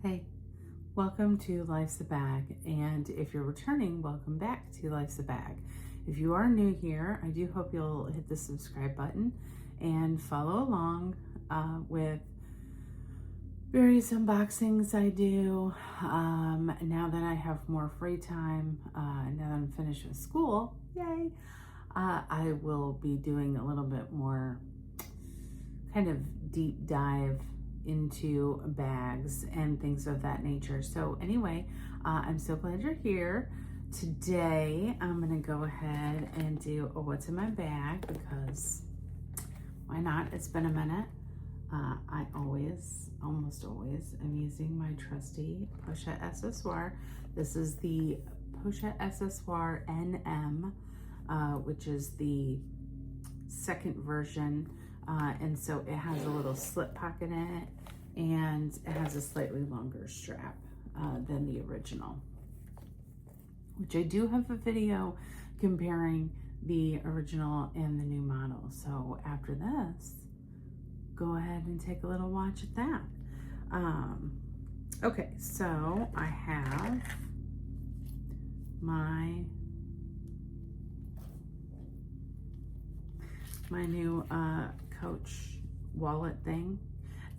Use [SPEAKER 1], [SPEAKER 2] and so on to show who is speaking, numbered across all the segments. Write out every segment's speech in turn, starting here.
[SPEAKER 1] Hey, welcome to Life's a Bag, and if you're returning, welcome back to Life's a Bag. If you are new here, I do hope you'll hit the subscribe button and follow along with various unboxings I do. Now that I have more free time, now that I'm finished with school, yay, I will be doing a little bit more kind of deep dive into bags and things of that nature. So anyway, I'm so glad you're here. Today, I'm gonna go ahead and do a what's in my bag, because why not? It's been a minute. I almost always, am using my trusty Pochette accessoire. This is the Pochette accessoire NM, which is the second version. And so it has a little slip pocket in it, and it has a slightly longer strap than the original, which I do have a video comparing the original and the new model. So after this, go ahead and take a little watch at that. Okay, so I have my new Coach wallet thing.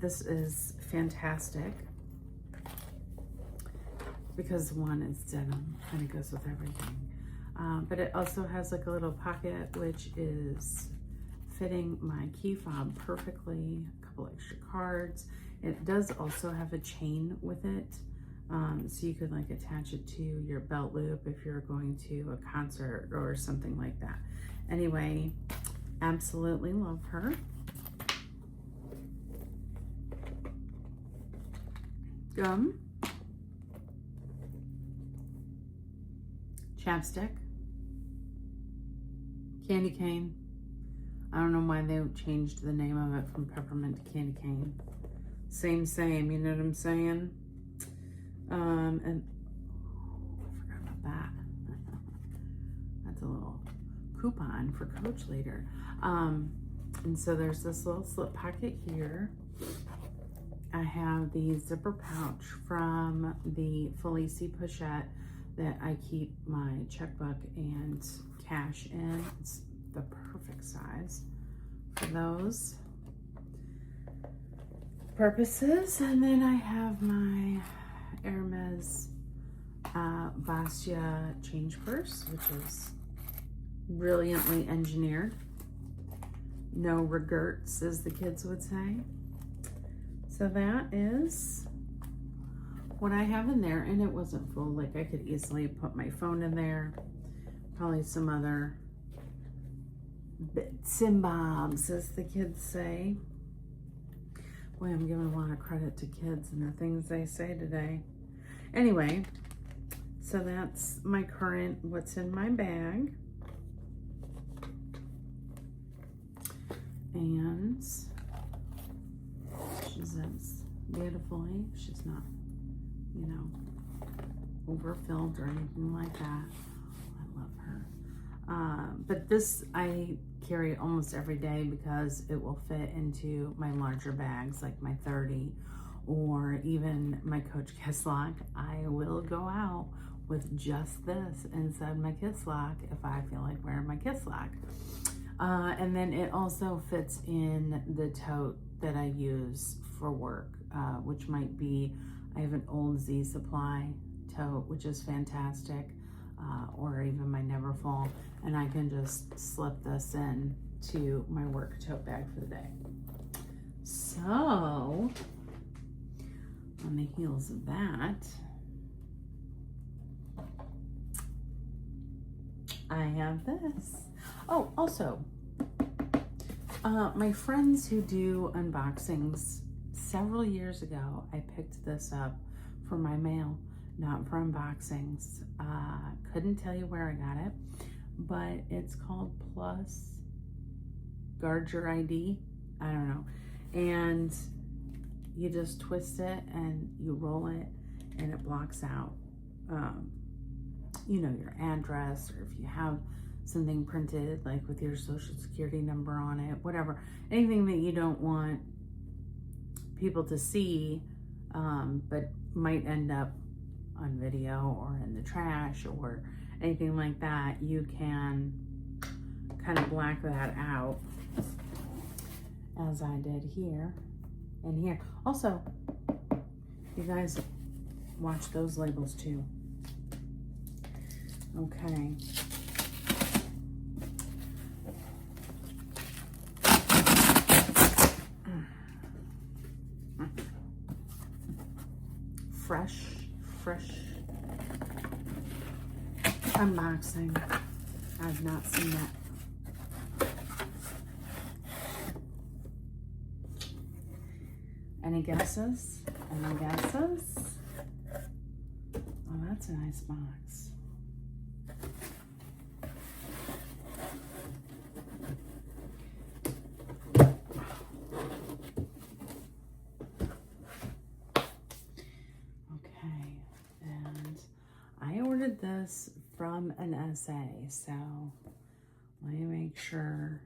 [SPEAKER 1] This is fantastic because one, is denim and it goes with everything. But it also has like a little pocket, which is fitting my key fob perfectly, a couple extra cards. It does also have a chain with it. So you could like attach it to your belt loop if you're going to a concert or something like that. Anyway, absolutely love her. Gum, chapstick, candy cane. I don't know why they changed the name of it from peppermint to candy cane. Same, you know what I'm saying? And oh, I forgot about that. That's a little coupon for Coach later. And so there's this little slip pocket here. I have the zipper pouch from the Felici Pochette that I keep my checkbook and cash in. It's the perfect size for those purposes. And then I have my Hermes Bastia change purse, which is brilliantly engineered. No regrets, as the kids would say. So that is what I have in there, and it wasn't full. Like, I could easily put my phone in there, probably some other bits and bobs, as the kids say. Boy, I'm giving a lot of credit to kids and the things they say today. Anyway, so that's my current what's in my bag. And she says beautifully. She's not, you know, overfilled or anything like that. I love her. But this I carry almost every day because it will fit into my larger bags, like my 30 or even my Coach Kiss Lock. I will go out with just this inside my Kiss Lock if I feel like wearing my Kiss Lock. And then it also fits in the tote that I use for work, which might be, I have an old Z Supply tote, which is fantastic, or even my Neverfull, and I can just slip this in to my work tote bag for the day. So, on the heels of that, I have this. Oh, also, my friends who do unboxings, several years ago, I picked this up for my mail, not for unboxings. Couldn't tell you where I got it, but it's called Plus Guard Your ID. I don't know. And you just twist it and you roll it, and it blocks out, you know, your address, or if you have something printed like with your social security number on it, whatever, anything that you don't want people to see but might end up on video or in the trash or anything like that, you can kind of black that out as I did here and here. Also, you guys watch those labels too. Okay. Fresh unboxing. I've not seen that. Any guesses? Any guesses? Oh, that's a nice box. This from an SA, so let me make sure.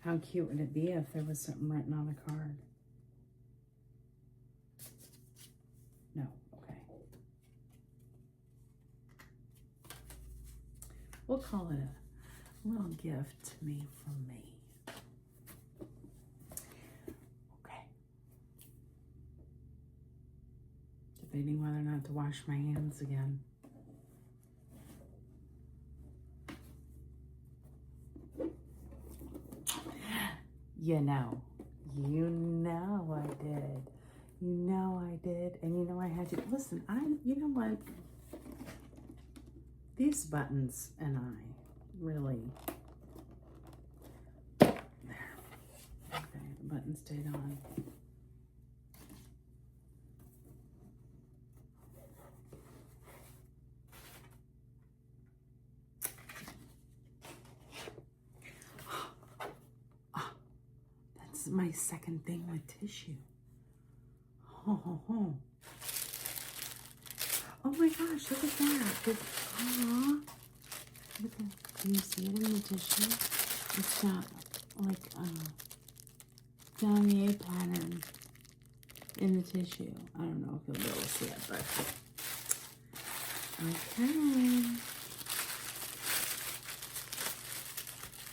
[SPEAKER 1] How cute would it be if there was something written on the card? No, okay. We'll call it a little gift to me from me. Debating whether or not to wash my hands again. You know I did. You know I did. And you know I had to. Listen, you know what? These buttons and I really. There. Okay, the button stayed on. My second thing with tissue. Oh my gosh, look at that. Look at, can you see it in the tissue? It's got like a damier pattern in the tissue. I don't know if you'll be able to see it, but okay.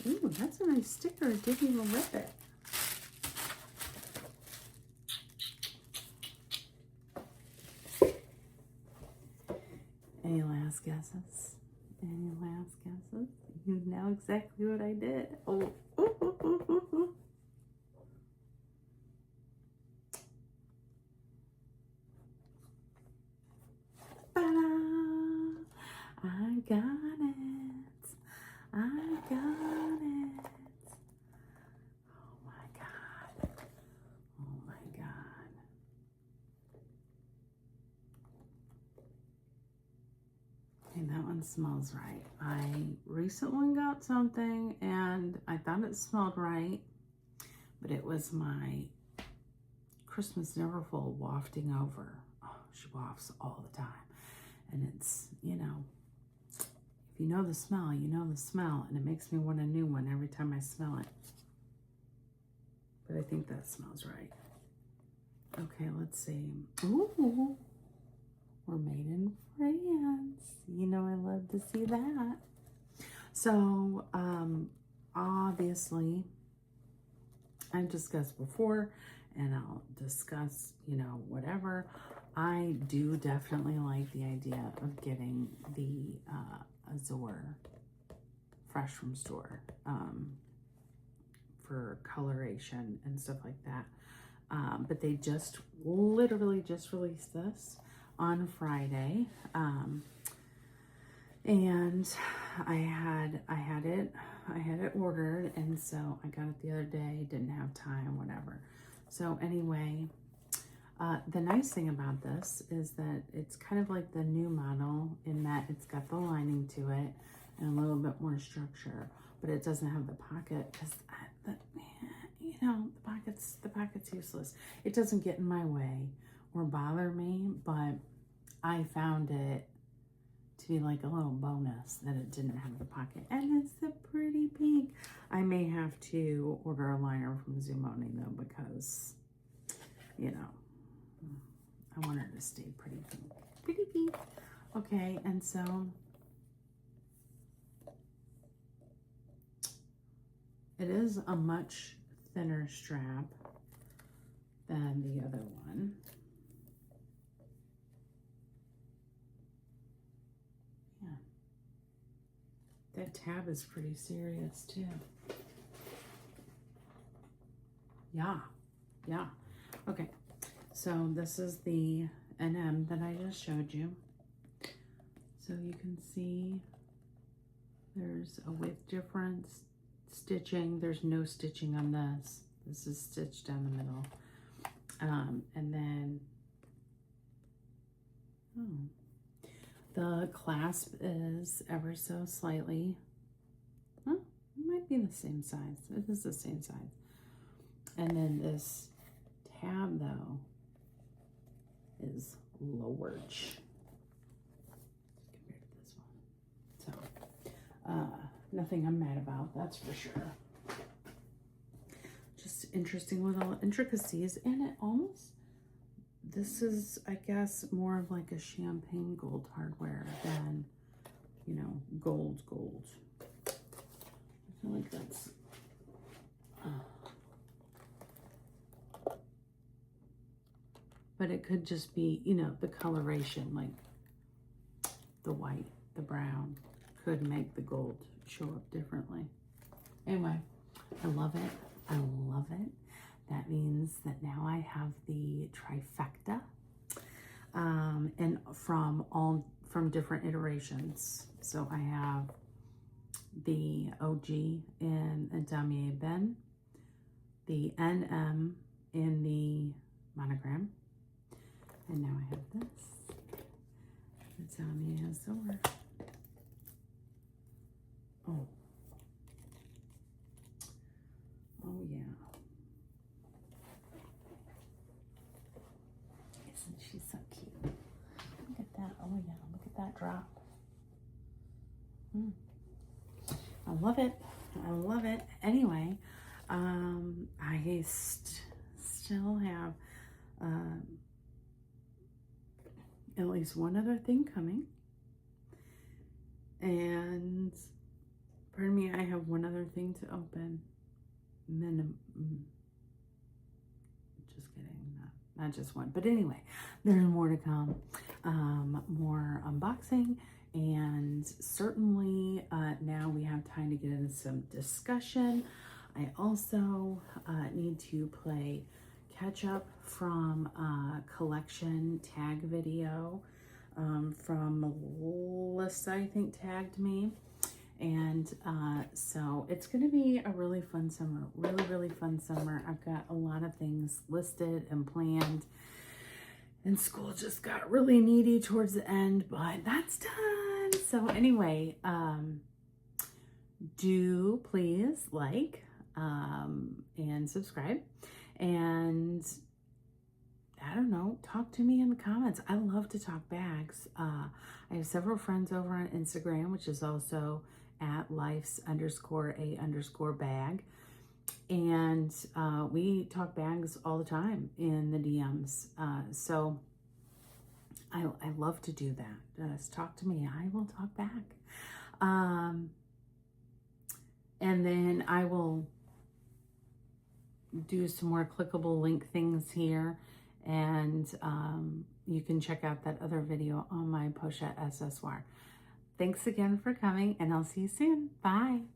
[SPEAKER 1] Ooh, that's a nice sticker. It didn't even rip it. Any last guesses? Any last guesses? You know exactly what I did. Oh. Ta-da! I got it. I got it. Oh my God. Oh my God. Okay, that one smells right. I recently got something and I thought it smelled right, but it was my Christmas Neverfull wafting over. Oh, she wafts all the time. And it's, you know, if you know the smell, you know the smell. And it makes me want a new one every time I smell it. But I think that smells right. Okay, let's see. Ooh, we're made in France. You know I love to see that. So, obviously, I've discussed before, and I'll discuss, you know, whatever. I do definitely like the idea of getting the Azure fresh from store for coloration and stuff like that. But they just literally just released this on Friday. And I had it ordered, and so I got it the other day, didn't have time, whatever. So anyway, the nice thing about this is that it's kind of like the new model in that it's got the lining to it and a little bit more structure, but it doesn't have the pocket because you know, the pocket's useless. It doesn't get in my way or bother me, but I found it to be like a little bonus that it didn't have the pocket. And it's a pretty pink. I may have to order a liner from Zumoni though, because, you know, I want her to stay pretty pink. Pretty pink. Okay, and so it is a much thinner strap than the other one. Yeah. That tab is pretty serious too. Yeah. Yeah. Okay. So this is the NM that I just showed you. So you can see there's a width difference. Stitching, there's no stitching on this. This is stitched down the middle. And then the clasp is ever so slightly, it might be the same size. It is the same size. And then this tab though is lowered compared to this one. So nothing I'm mad about, that's for sure. Just interesting little intricacies, and it almost, this is, I guess, more of like a champagne gold hardware than, you know, gold. I feel like that's, but it could just be, you know, the coloration, like the white, the brown could make the gold show up differently. Anyway, I love it. I love it. That means that now I have the trifecta, and from different iterations. So I have the OG in a Damier Ben, the NM in the monogram, and now I have this, the Damier Azur. Oh yeah. Isn't she so cute? Look at that. Oh yeah, look at that drop. I love it. I love it. Anyway, I still have at least one other thing coming. And pardon me, I have one other thing to open. Just kidding, not just one, but anyway, there's more to come, more unboxing, and certainly now we have time to get into some discussion. I also need to play catch up from collection tag video from Melissa, I think, tagged me. And so it's going to be a really fun summer, really fun summer. I've got a lot of things listed and planned, and school just got really needy towards the end, but that's done. So anyway, do please like and subscribe, and I don't know, talk to me in the comments. I love to talk bags. I have several friends over on Instagram, which is also at lifes_a_bag. And we talk bags all the time in the DMs. So I love to do that. Just talk to me. I will talk back. And then I will do some more clickable link things here. And you can check out that other video on my pochette accessoire. Thanks again for coming, and I'll see you soon. Bye.